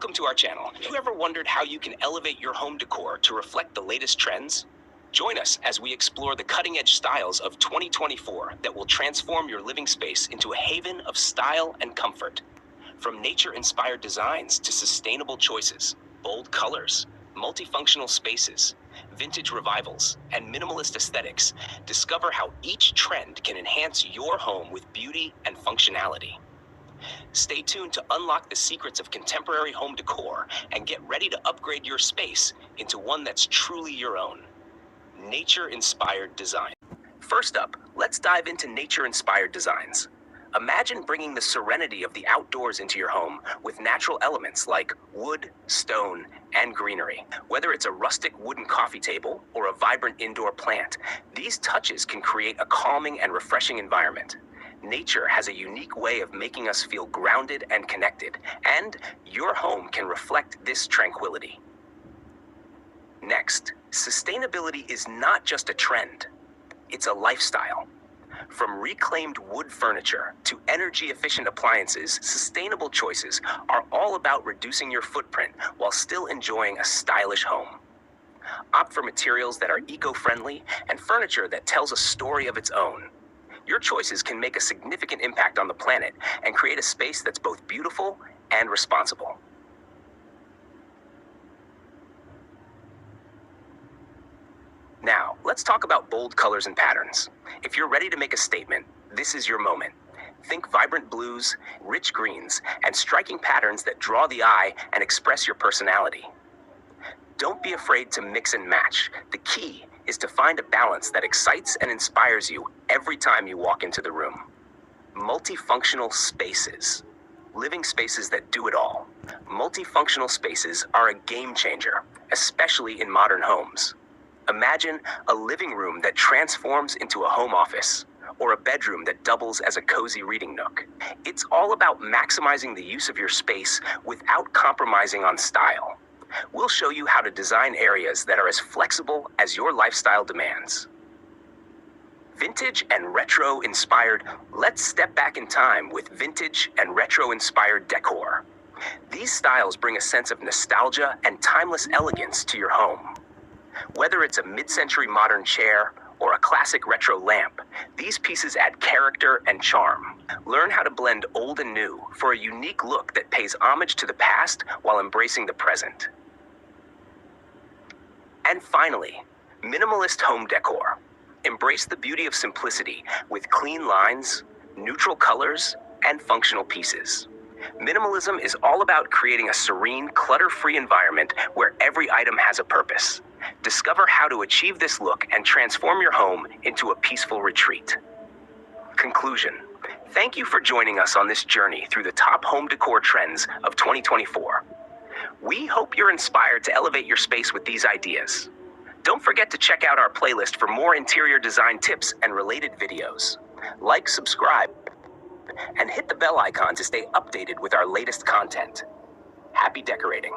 Welcome to our channel. Have you ever wondered how you can elevate your home decor to reflect the latest trends? Join us as we explore the cutting-edge styles of 2024 that will transform your living space into a haven of style and comfort. From nature-inspired designs to sustainable choices, bold colors, multifunctional spaces, vintage revivals, and minimalist aesthetics, discover how each trend can enhance your home with beauty and functionality. Stay tuned to unlock the secrets of contemporary home decor and get ready to upgrade your space into one that's truly your own. Nature-inspired design. First up, let's dive into nature-inspired designs. Imagine bringing the serenity of the outdoors into your home with natural elements like wood, stone, and greenery. Whether it's a rustic wooden coffee table or a vibrant indoor plant, these touches can create a calming and refreshing environment. Nature has a unique way of making us feel grounded and connected, and your home can reflect this tranquility. Next, sustainability is not just a trend, it's a lifestyle. From reclaimed wood furniture to energy-efficient appliances, sustainable choices are all about reducing your footprint while still enjoying a stylish home. Opt for materials that are eco-friendly and furniture that tells a story of its own. Your choices can make a significant impact on the planet and create a space that's both beautiful and responsible. Now, let's talk about bold colors and patterns. If you're ready to make a statement, this is your moment. Think vibrant blues, rich greens, and striking patterns that draw the eye and express your personality. Don't be afraid to mix and match. The key is to find a balance that excites and inspires you every time you walk into the room. Multifunctional spaces. Living spaces that do it all. Multifunctional spaces are a game changer, especially in modern homes. Imagine a living room that transforms into a home office, or a bedroom that doubles as a cozy reading nook. It's all about maximizing the use of your space without compromising on style. We'll show you how to design areas that are as flexible as your lifestyle demands. Vintage and retro-inspired. Let's step back in time with vintage and retro-inspired decor. These styles bring a sense of nostalgia and timeless elegance to your home. Whether it's a mid-century modern chair or a classic retro lamp, these pieces add character and charm. Learn how to blend old and new for a unique look that pays homage to the past while embracing the present. And finally, minimalist home decor. Embrace the beauty of simplicity with clean lines, neutral colors, and functional pieces. Minimalism is all about creating a serene, clutter-free environment where every item has a purpose. Discover how to achieve this look and transform your home into a peaceful retreat. Conclusion. Thank you for joining us on this journey through the top home decor trends of 2024. We hope you're inspired to elevate your space with these ideas. Don't forget to check out our playlist for more interior design tips and related videos. Like, subscribe, and hit the bell icon to stay updated with our latest content. Happy decorating!